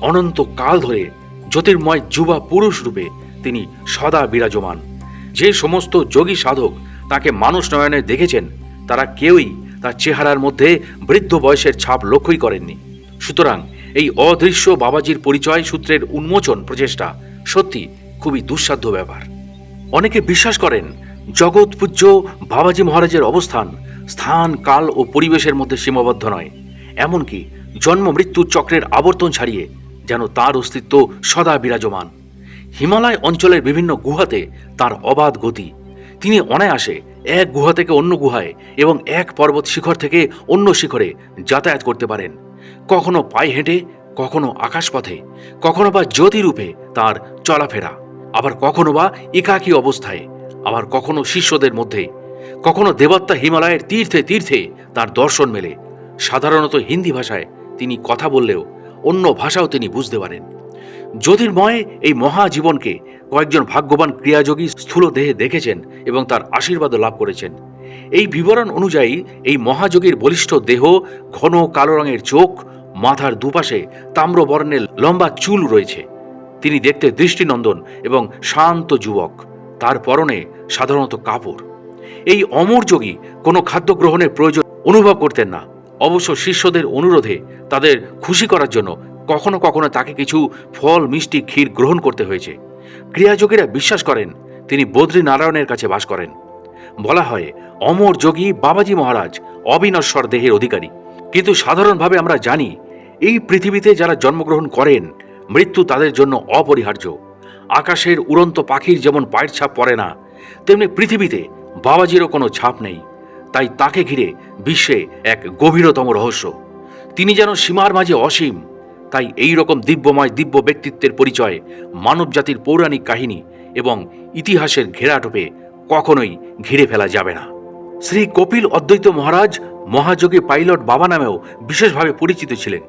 অনন্ত কাল ধরে জ্যোতির্ময় যুবা পুরুষ রূপে তিনি সদা বিরাজমান। যে সমস্ত যোগী সাধক তাকে মানুষ নয়নে দেখেছেন তারা কেউই তার চেহারার মধ্যে বৃদ্ধ বয়সের ছাপ লক্ষ্যই করেননি। সুতরাং এই অদৃশ্য বাবাজির পরিচয় সূত্রের উন্মোচন প্রচেষ্টা সত্যি খুবই দুঃসাধ্য ব্যাপার। অনেকে বিশ্বাস করেন জগৎ পূজ্য বাবাজি মহারাজের অবস্থান স্থান, কাল ও পরিবেশের মধ্যে সীমাবদ্ধ নয়। এমনকি জন্ম মৃত্যুর চক্রের আবর্তন ছাড়িয়ে যেন তার অস্তিত্ব সদা বিরাজমান। হিমালয় অঞ্চলের বিভিন্ন গুহাতে তার অবাধ গতি। তিনি অনায়াসে এক গুহা থেকে অন্য গুহায় এবং এক পর্বত শিখর থেকে অন্য শিখরে যাতায়াত করতে পারেন। কখনো পায়ে হেঁটে, কখনো আকাশপথে, কখনো বা জ্যোতিরূপে তার চলাফেরা, আবার কখনো বা একাকী অবস্থায়, আবার কখনো শিষ্যদের মধ্যে, কখনো দেবাত্মা হিমালয়ের তীর্থে তীর্থে তার দর্শন মেলে। সাধারণত হিন্দি ভাষায় তিনি কথা বললেও অন্য ভাষাও তিনি বুঝতে পারেন। জ্যোতির্ময় এই মহাজীবনকে কয়েকজন ভাগ্যবান ক্রিয়াযোগী স্থূল দেহে দেখেছেন এবং তার আশীর্বাদও লাভ করেছেন। এই বিবরণ অনুযায়ী এই মহাযোগীর বলিষ্ঠ দেহ, ঘন কালো রঙের চোখ, মাথার দুপাশে তাম্রবর্ণের লম্বা চুল রয়েছে। তিনি দেখতে দৃষ্টিনন্দন এবং শান্ত যুবক। তার পরনে সাধারণত কাপড়। এই অমর যোগী কোনো খাদ্য গ্রহণের প্রয়োজন অনুভব করতেন না। অবশ্য শিষ্যদের অনুরোধে তাদের খুশি করার জন্য কখনো কখনো তাকে কিছু ফল, মিষ্টি, ক্ষীর গ্রহণ করতে হয়েছে। ক্রিয়াযোগীরা বিশ্বাস করেন তিনি বদ্রীনারায়ণের কাছে বাস করেন। বলা হয় অমর যোগী বাবাজি মহারাজ অবিনশ্বর দেহের অধিকারী। কিন্তু সাধারণভাবে আমরা জানি এই পৃথিবীতে যারা জন্মগ্রহণ করেন মৃত্যু তাদের জন্য অপরিহার্য। আকাশের উড়ন্ত পাখির যেমন পায়ের ছাপ পড়ে না, তেমনি পৃথিবীতে বাবাজিরও কোনো ছাপ নেই। তাই তাকে ঘিরে বিশ্বে এক গভীরতম রহস্য। তিনি যেন সীমার মাঝে অসীম। তাই এই রকম দিব্য ব্যক্তিত্বের পরিচয় মানবজাতির পৌরাণিক কাহিনী এবং ইতিহাসের ঘেরাটোপে কখনোই ঘিরে ফেলা যাবে না। শ্রী কপিল অদ্বৈত মহারাজ মহাযোগী পাইলট বাবা নামেও বিশেষভাবে পরিচিত ছিলেন।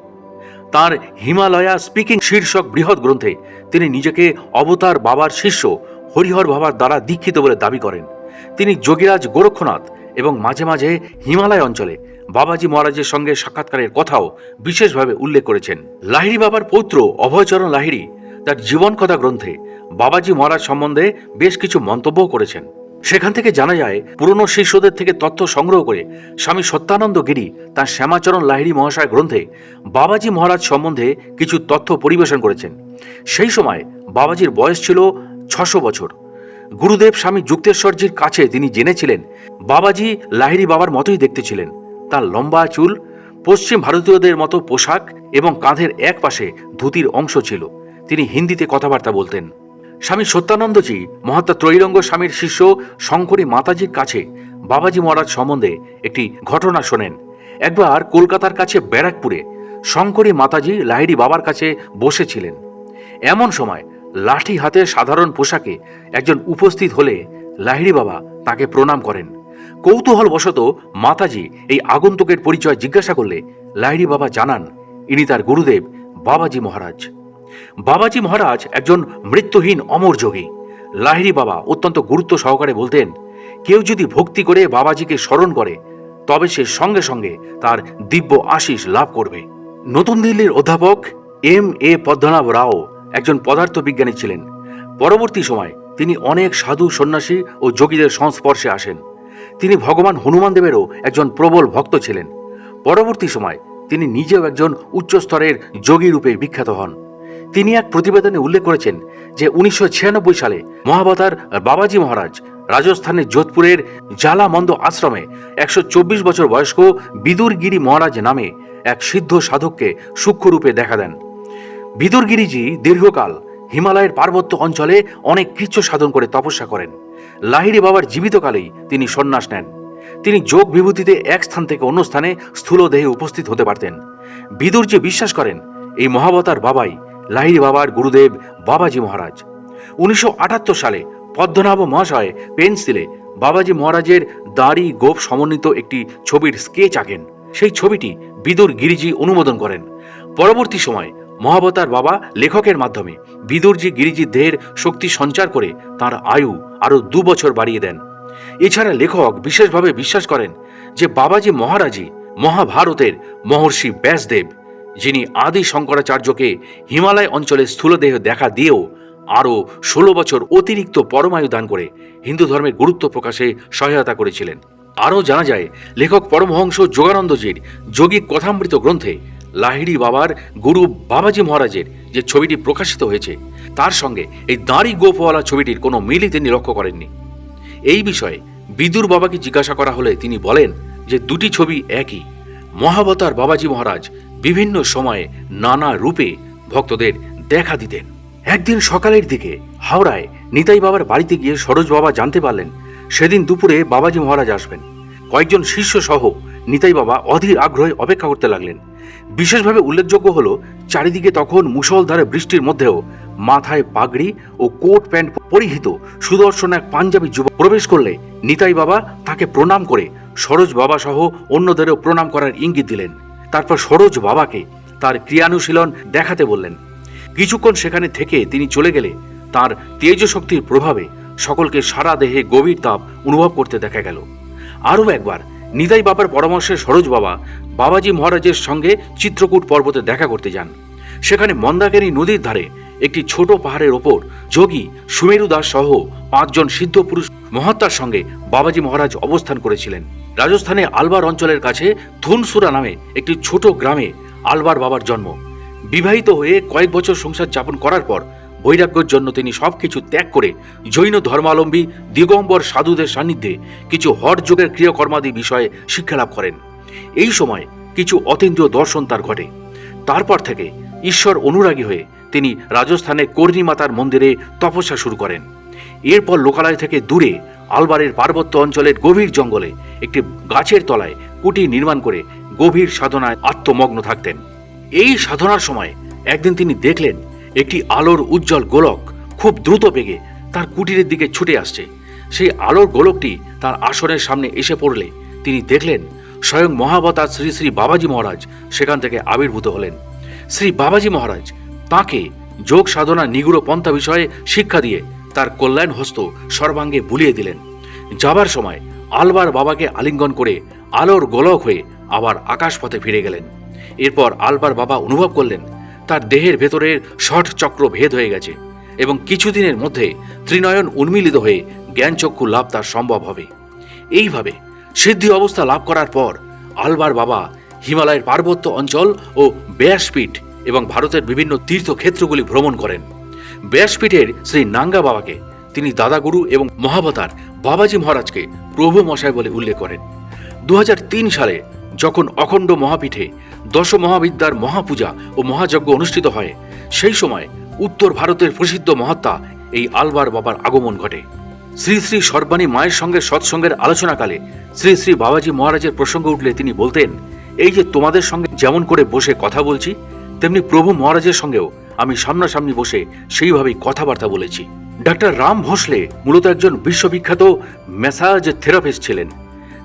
তার হিমালয়া স্পিকিং শীর্ষক বৃহৎ গ্রন্থে তিনি নিজেকে অবতার বাবার শিষ্য হরিহর বাবার দ্বারা দীক্ষিত বলে দাবি করেন। তিনি যোগীরাজ গোরক্ষনাথ এবং মাঝে মাঝে হিমালয় অঞ্চলে বাবাজি মহারাজের সঙ্গে সাক্ষাৎকারের কথাও বিশেষভাবে উল্লেখ করেছেন। লাহিড়ী বাবার পৌত্র অভয়চরণ লাহিড়ী তার জীবন কথা গ্রন্থে বাবাজি মহারাজ সম্বন্ধে বেশ কিছু মন্তব্য করেছেন। সেখান থেকে জানা যায় পুরনো শিষ্যদের থেকে তথ্য সংগ্রহ করে স্বামী সত্যানন্দ গিরি তার শ্যামাচরণ লাহিড়ী মহাশয় গ্রন্থে বাবাজি মহারাজ সম্বন্ধে কিছু তথ্য পরিবেশন করেছেন। সেই সময় বাবাজির বয়স ছিল 600 বছর। গুরুদেব স্বামী যুক্তেশ্বরজির কাছে তিনি জেনেছিলেন বাবাজি লাহিড়ী বাবার মতোই দেখতে ছিলেন। তার লম্বা চুল, পশ্চিম ভারতীয়দের মতো পোশাক এবং কাঁধের এক পাশে ধুতির অংশ ছিল। তিনি হিন্দিতে কথাবার্তা বলতেন। স্বামী সত্যানন্দজি মহাত্মা ত্রৈলঙ্গ স্বামীর শিষ্য শঙ্করী মাতাজির কাছে বাবাজি মহারাজ সম্বন্ধে একটি ঘটনা শোনেন। একবার কলকাতার কাছে ব্যারাকপুরে শঙ্করী মাতাজি লাহিড়ী বাবার কাছে বসেছিলেন। এমন সময় লাঠি হাতে সাধারণ পোশাকে একজন উপস্থিত হলে লাহিড়ী বাবা তাকে প্রণাম করেন। কৌতূহলবশত মাতাজি এই আগন্তুকের পরিচয় জিজ্ঞাসা করলে লাহিড়ী বাবা জানান ইনি তার গুরুদেব বাবাজি মহারাজ। বাবাজি মহারাজ একজন মৃত্যুহীন অমর যোগী। লাহিড়ী বাবা অত্যন্ত গুরুত্ব সহকারে বলতেন, কেউ যদি ভক্তি করে বাবাজিকে স্মরণ করে তবে সে সঙ্গে সঙ্গে তার দিব্য আশিস লাভ করবে। নতুন দিল্লির অধ্যাপক M.A. পদ্মনাভ রাও একজন পদার্থবিজ্ঞানী ছিলেন। পরবর্তী সময় তিনি অনেক সাধু, সন্ন্যাসী ও যোগীদের সংস্পর্শে আসেন। তিনি ভগবান হনুমান দেবেরও একজন প্রবল ভক্ত ছিলেন। পরবর্তী সময় তিনি নিজেও একজন উচ্চস্তরের যোগী রূপে বিখ্যাত হন। তিনি এক প্রতিবেদনে উল্লেখ করেছেন যে 1996 সালে মহাবতার বাবাজি মহারাজ রাজস্থানের যোধপুরের জালামন্দ আশ্রমে 124 বছর বয়স্ক বিদুরগিরি মহারাজ নামে এক সিদ্ধ সাধককে সূক্ষ্মরূপে দেখা দেন। বিদুরগিরিজি দীর্ঘকাল হিমালয়ের পার্বত্য অঞ্চলে অনেক কৃচ্ছ সাধন করে তপস্যা করেন। লাহিড়ী বাবার জীবিতকালেই তিনি সন্ন্যাস নেন। তিনি যোগ বিভূতিতে এক স্থান থেকে অন্য স্থানে স্থূল দেহে উপস্থিত হতে পারতেন। বিদুরজি বিশ্বাস করেন এই মহাবতার বাবাই লাহিড়ী বাবার গুরুদেব বাবাজি মহারাজ। 1978 সালে পদ্মনাভ মহাশয় পেন্সিলে বাবাজি মহারাজের দাড়ি গোপ সমন্বিত একটি ছবির স্কেচ আঁকেন। সেই ছবিটি বিদুর গিরিজি অনুমোদন করেন। পরবর্তী সময় মহাবতার বাবা লেখকের মাধ্যমে বিদুরজি গিরিজির দেহের শক্তি সঞ্চার করে তার আয়ু আরো 2 বছর বাড়িয়ে দেন। এছাড়া লেখক বিশেষভাবে বিশ্বাস করেন যে বাবাজি মহারাজই মহাভারতের মহর্ষি ব্যাসদেব, যিনি আদি শঙ্করাচার্যকে হিমালয় অঞ্চলে স্থূলদেহ দেখা দিয়েও আরও 16 বছর অতিরিক্ত পরমায়ু দান করে হিন্দু ধর্মের গুরুত্ব প্রকাশে সহায়তা করেছিলেন। আরও জানা যায় লেখক পরমহংস যোগানন্দজির যোগী কথামৃত গ্রন্থে লাহিড়ী বাবার গুরু বাবাজি মহারাজের যে ছবিটি প্রকাশিত হয়েছে তার সঙ্গে এই দাঁড়ি গোপওয়ালা ছবিটির কোনো মিলই তিনি লক্ষ্য করেননি। এই বিষয়ে বিদুর বাবাকে জিজ্ঞাসা করা হলে তিনি বলেন যে দুটি ছবি একই। মহাবতার বাবাজি মহারাজ বিভিন্ন সময়ে নানা রূপে ভক্তদের দেখা দিতেন। একদিন সকালের দিকে হাওড়ায় নিতাই বাবার বাড়িতে গিয়ে সরোজ বাবা জানতে পারলেন সেদিন দুপুরে বাবাজি মহারাজ আসবেন। কয়েকজন শিষ্য সহ নিতাই বাবা অধীর আগ্রহে অপেক্ষা করতে লাগলেন। বিশেষভাবে উল্লেখযোগ্য হলো চারিদিকে তখন মুষলধারে বৃষ্টির মধ্যেও মাথায় পাগড়ি ও কোট প্যান্ট পরিহিত সুদর্শন এক পাঞ্জাবি যুবক প্রবেশ করলে নিতাই বাবা তাকে প্রণাম করে সরোজ বাবা সহ অন্যদেরও প্রণাম করার ইঙ্গিত দিলেন। তারপর সরোজ বাবাকে তার ক্রিয়ানুশীলন দেখাতে বললেন। কিছুক্ষণ সেখানে থেকে তিনি চলে গেলে তার তেজশক্তির প্রভাবে সকলকে সারা দেহে গভীর তাপ অনুভব করতে দেখা গেল। আরও একবার নিতাই বাবার পরামর্শে সরোজ বাবা বাবাজি মহারাজের সঙ্গে চিত্রকূট পর্বতে দেখা করতে যান। সেখানে মন্দাকিনী নদীর ধারে একটি ছোট পাহাড়ের ওপর যোগী সুমেরু দাস সহ 5 জন সিদ্ধ পুরুষ মহাত্মার সঙ্গে বাবাজি মহারাজ অবস্থান করেছিলেন। রাজস্থানে আলবার অঞ্চলের কাছে ধুনসুরা নামে একটি ছোট গ্রামে আলবার বাবার জন্ম। বিবাহিত হয়ে কয়েক বছর সংসার যাপন করার পর বৈরাগ্যের জন্য তিনি সবকিছু ত্যাগ করে জৈন ধর্মাবলম্বী দিগম্বর সাধুদের সান্নিধ্যে কিছু হঠ যোগের ক্রিয়াকর্মাদি বিষয়ে শিক্ষালাভ করেন। এই সময় কিছু অতীন্দ্রিয় দর্শন তার ঘটে। তারপর থেকে ঈশ্বর অনুরাগী হয়ে তিনি রাজস্থানে কর্ণী মাতার মন্দিরে তপস্যা শুরু করেন। এরপর লোকালয় থেকে দূরে আলবারের পার্বত্য অঞ্চলের গভীর জঙ্গলে একটি গাছের তলায় কুটির নির্মাণ করে গভীর সাধনায় আত্মমগ্ন থাকতেন। এই সাধনার সময় একদিন তিনি দেখলেন একটি আলোর উজ্জ্বল গোলক খুব দ্রুত বেগে তার কুটিরের দিকে ছুটে আসছে। সেই আলোর গোলকটি তার আসনের সামনে এসে পড়লে তিনি দেখলেন স্বয়ং মহাবতার শ্রী শ্রী বাবাজি মহারাজ সেখান থেকে আবির্ভূত হলেন। শ্রী বাবাজি মহারাজ তাঁকে যোগ সাধনা নিগুড় পন্থা বিষয়ে শিক্ষা দিয়ে তার কল্যাণ হস্ত সর্বাঙ্গে বুলিয়ে দিলেন। যাবার সময় আলবার বাবাকে আলিঙ্গন করে আলোর গোলক হয়ে আবার আকাশপথে ফিরে গেলেন। এরপর আলবার বাবা অনুভব করলেন তার দেহের ভেতরের ষট চক্র ভেদ হয়ে গেছে এবং কিছুদিনের মধ্যে ত্রিনয়ন উন্মিলিত হয়ে জ্ঞানচক্ষু লাভ তার সম্ভব হবে। এইভাবে সিদ্ধি অবস্থা লাভ করার পর আলবার বাবা হিমালয়ের পার্বত্য অঞ্চল ও ব্যাসপীঠ এবং ভারতের বিভিন্ন তীর্থক্ষেত্রগুলি ভ্রমণ করেন। ব্যাসপীঠের শ্রী নাঙ্গা বাবাকে তিনি দাদাগুরু এবং মহাবতার বাবাজি মহারাজকে প্রভু মশাই বলে উল্লেখ করেন। 2003 সালে যখন অখণ্ড মহাপীঠে 10 মহাবিদ্যার মহাপূজা ও মহাযজ্ঞ অনুষ্ঠিত হয়, সেই সময় উত্তর ভারতের প্রসিদ্ধ মহাত্মা এই আলবার বাবার আগমন ঘটে। শ্রী শ্রী সর্বাণী মায়ের সঙ্গে সৎসঙ্গের আলোচনাকালে শ্রী শ্রী বাবাজি মহারাজের প্রসঙ্গ উঠলে তিনি বলতেন, এই যে তোমাদের সঙ্গে যেমন করে বসে কথা বলছি, তেমনি প্রভু মহারাজের সঙ্গেও আমি সামনাসামনি বসে সেইভাবেই কথাবার্তা বলেছি। ডাক্তার রাম ভোসলে মূলত একজন বিশ্ববিখ্যাত ম্যাসাজ থেরাপিস্ট ছিলেন।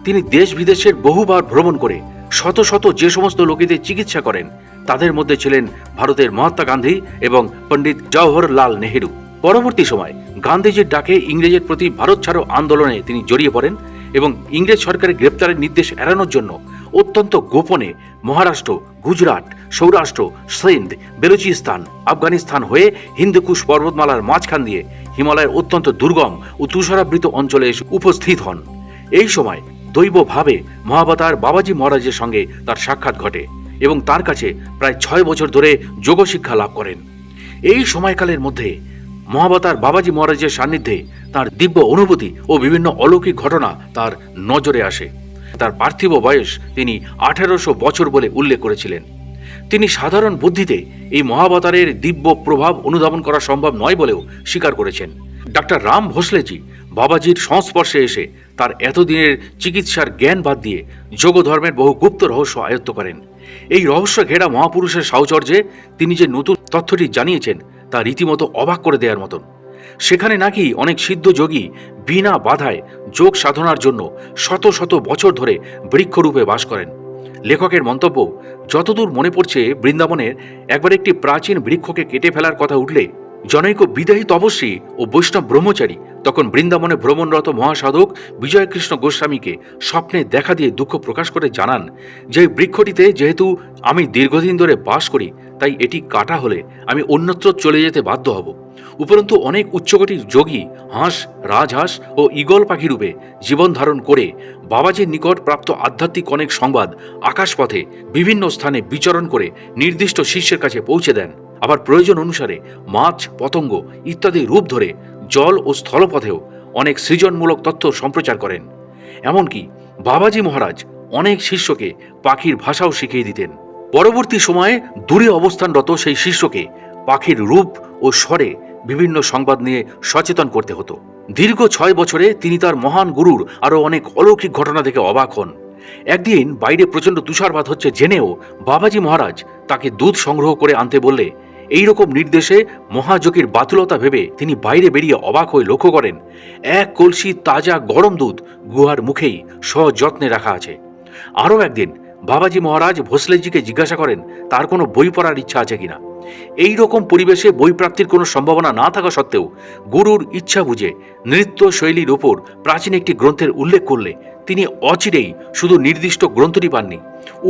তিনি দেশ বিদেশের বহুবার ভ্রমণ করে শত শত যে সমস্ত লোকেদের চিকিৎসা করেন, তাদের মধ্যে ছিলেন ভারতের মহাত্মা গান্ধী এবং পণ্ডিত জওহরলাল নেহেরু। পরবর্তী সময় গান্ধীজির ডাকে ইংরেজের প্রতি ভারত ছাড়ো আন্দোলনে তিনি জড়িয়ে পড়েন এবং ইংরেজ সরকারের গ্রেপ্তারের নির্দেশ এড়ানোর জন্য অত্যন্ত গোপনে মহারাষ্ট্র, গুজরাট, সৌরাষ্ট্র, সিন্ধ, বেলুচিস্তান, আফগানিস্তান হয়ে হিন্দুকুশ পর্বতমালার মাঝখান দিয়ে হিমালয়ের অত্যন্ত দুর্গম ও তুষারাবৃত অঞ্চলে এসে উপস্থিত হন। এই সময় দৈবভাবে মহাবতার বাবাজি মহারাজের সঙ্গে তার সাক্ষাৎ ঘটে এবং তার কাছে প্রায় 6 বছর ধরে যোগশিক্ষা লাভ করেন। এই সময়কালের মধ্যে মহাবতার বাবাজি মহারাজের সান্নিধ্যে তার দিব্য অনুভূতি ও বিভিন্ন অলৌকিক ঘটনা তার নজরে আসে। তার পার্থিব বয়স তিনি 1800 বছর বলে উল্লেখ করেছিলেন। তিনি সাধারণ বুদ্ধিতে এই মহাবতারের দিব্য প্রভাব অনুধাবন করা সম্ভব নয় বলেও স্বীকার করেছেন। ডাক্তার রাম ভোসলেজি বাবাজির সংস্পর্শে এসে তার এতদিনের চিকিৎসার জ্ঞান বাদ দিয়ে যোগ ধর্মের বহু গুপ্ত রহস্য আয়ত্ত করেন। এই রহস্য ঘেরা মহাপুরুষের সাহচর্যে তিনি যে নতুন তথ্যটি জানিয়েছেন তা রীতিমতো অবাক করে দেওয়ার মতন। সেখানে নাকি অনেক সিদ্ধ যোগী বিনা বাধায় যোগ সাধনার জন্য শত শত বছর ধরে বৃক্ষরূপে বাস করেন। লেখকের মন্তব্য, যতদূর মনে পড়ছে বৃন্দাবনের একবার একটি প্রাচীন বৃক্ষকে কেটে ফেলার কথা উঠলে জনৈক বিদায়ী তপস্বী ও বৈষ্ণব ব্রহ্মচারী তখন বৃন্দাবনে ভ্রমণরত মহাসাধক বিজয়কৃষ্ণ গোস্বামীকে স্বপ্নে দেখা দিয়ে দুঃখ প্রকাশ করে জানান যে বৃক্ষটিতে যেহেতু আমি দীর্ঘদিন ধরে বাস করি, তাই এটি কাটা হলে আমি অন্যত্র চলে যেতে বাধ্য হব। উপরন্তু অনেক উচ্চকোটির যোগী হাঁস, রাজহাঁস ও ঈগল পাখি রূপে জীবন ধারণ করে বাবাজির নিকট প্রাপ্ত আধ্যাত্মিক অনেক সংবাদ আকাশপথে বিভিন্ন স্থানে বিচরণ করে নির্দিষ্ট শিষ্যের কাছে পৌঁছে দেন। আবার প্রয়োজন অনুসারে মাছ, পতঙ্গ ইত্যাদি রূপ ধরে জল ও স্থলপথেও অনেক সৃজনমূলক তথ্য সম্প্রচার করেন। এমনকি বাবাজি মহারাজ অনেক শিষ্যকে পাখির ভাষাও শিখিয়ে দিতেন। পরবর্তী সময়ে দূরে অবস্থানরত সেই শিষ্যকে পাখির রূপ ও স্বরে বিভিন্ন সংবাদ নিয়ে সচেতন করতে হতো। দীর্ঘ 6 বছরে তিনি তার মহান গুরুর আরও অনেক অলৌকিক ঘটনা দেখে অবাক হন। একদিন বাইরে প্রচণ্ড তুষারপাত হচ্ছে জেনেও বাবাজি মহারাজ তাকে দুধ সংগ্রহ করে আনতে বললে এইরকম নির্দেশে মহাযোগীর বাতুলতা ভেবে তিনি বাইরে বেরিয়ে অবাক হয়ে লক্ষ্য করেন এক কলসি তাজা গরম দুধ গুহার মুখেই সযত্নে রাখা আছে। আরও একদিন বাবাজি মহারাজ ভোসলেজিকে জিজ্ঞাসা করেন তার কোনো বই পড়ার ইচ্ছা আছে কিনা। এই রকম পরিবেশে বই প্রাপ্তির কোনো সম্ভাবনা না থাকা সত্ত্বেও গুরুর ইচ্ছা বুঝে নৃত্য শৈলীর ওপর প্রাচীন একটি গ্রন্থের উল্লেখ করলে তিনি অচিরেই শুধু নির্দিষ্ট গ্রন্থটি পাননি,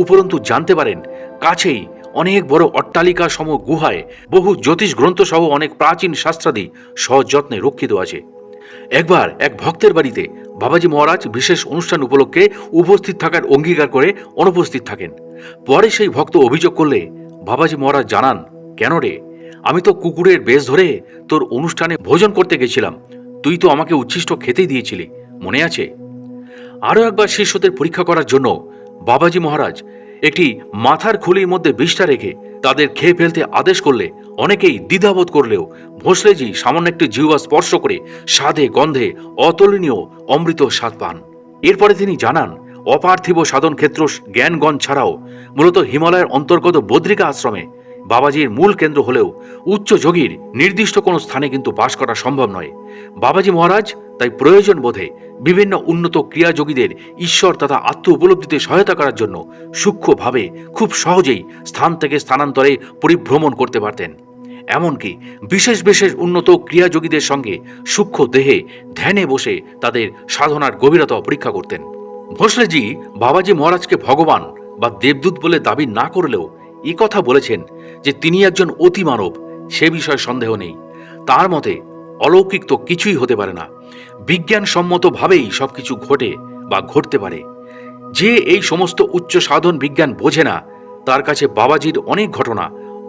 উপরন্তু জানতে পারেন কাছেই অনেক বড় অট্টালিকা সম গুহায় বহু জ্যোতিষ গ্রন্থ সহ অনেক প্রাচীন শাস্ত্রাদি সযত্নে রক্ষিত আছে। একবার এক ভক্তের বাড়িতে বাবাজি মহারাজ বিশেষ অনুষ্ঠান উপলক্ষে উপস্থিত থাকার অঙ্গীকার করে অনুপস্থিত থাকেন। পরে সেই ভক্ত অভিযোগ করলে বাবাজি মহারাজ জানান, কেন রে, আমি তো কুকুরের বেশ ধরে তোর অনুষ্ঠানে ভোজন করতে গেছিলাম, তুই তো আমাকে উচ্ছিষ্ট খেতেই দিয়েছিলি, মনে আছে? আরও একবার শিষ্যদের পরীক্ষা করার জন্য বাবাজি মহারাজ একটি মাথার খুলির মধ্যে বিষটা রেখে তাদের খেয়ে ফেলতে আদেশ করলে অনেকেই দ্বিধাবোধ করলেও ভোসলেজি সামান্য একটি জিহ্বা স্পর্শ করে স্বাদে গন্ধে অতুলনীয় অমৃত স্বাদ পান। এরপরে তিনি জানান অপার্থিব সাধন ক্ষেত্র জ্ঞানগঞ্জ ছাড়াও মূলত হিমালয়ের অন্তর্গত বদ্রিকা আশ্রমে বাবাজির মূল কেন্দ্র হলেও উচ্চ যোগীর নির্দিষ্ট কোনো স্থানে কিন্তু বাস করা সম্ভব নয়। বাবাজি মহারাজ তাই প্রয়োজন বোধে বিভিন্ন উন্নত ক্রিয়াযোগীদের ঈশ্বর তথা আত্ম উপলব্ধিতে সহায়তা করার জন্য সূক্ষ্মভাবে খুব সহজেই স্থান থেকে স্থানান্তরে পরিভ্রমণ করতে পারতেন। এমনকি বিশেষ বিশেষ উন্নত ক্রিয়াযোগীদের সঙ্গে সূক্ষ্ম দেহে ধ্যানে বসে তাদের সাধনার গভীরতা পরীক্ষা করতেন। ভোসলেজি বাবাজি মহারাজকে ভগবান বা দেবদূত বলে দাবি না করলেও এ কথা বলেছেন যে তিনি একজন অতিমানব, সে বিষয়ে সন্দেহ নেই। তার মতে অলৌকিক তো কিছুই হতে পারে না, বিজ্ঞানসম্মতভাবেই সবকিছু ঘটে বা ঘটতে পারে। যে এই সমস্ত উচ্চ সাধন বিজ্ঞান বোঝে না তার কাছে বাবাজির অনেক ঘটনা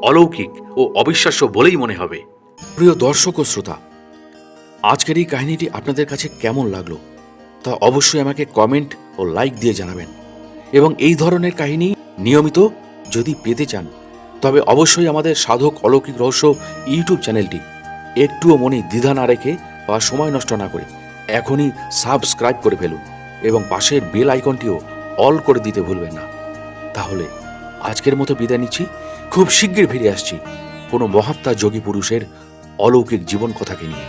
অলৌকিক ও অবিশ্বাস্য বলেই মনে হবে। প্রিয় দর্শক ও শ্রোতা, আজকের এই কাহিনীটি আপনাদের কাছে কেমন লাগলো তা অবশ্যই আমাকে কমেন্ট ও লাইক দিয়ে জানাবেন, এবং এই ধরনের কাহিনী নিয়মিত যদি পেতে চান তবে অবশ্যই আমাদের সাধক অলৌকিক রহস্য ইউটিউব চ্যানেলটি একটুও মনে দ্বিধা না রেখে বা সময় নষ্ট না করে এখনই সাবস্ক্রাইব করে ফেলুন এবং পাশের বেল আইকনটিও অল করে দিতে ভুলবেন না। তাহলে আজকের মতো বিদায় নিচ্ছি, খুব শীঘ্রই ফিরে আসছি কোনো মহাত্মা যোগী পুরুষের অলৌকিক জীবন কথাকে নিয়ে।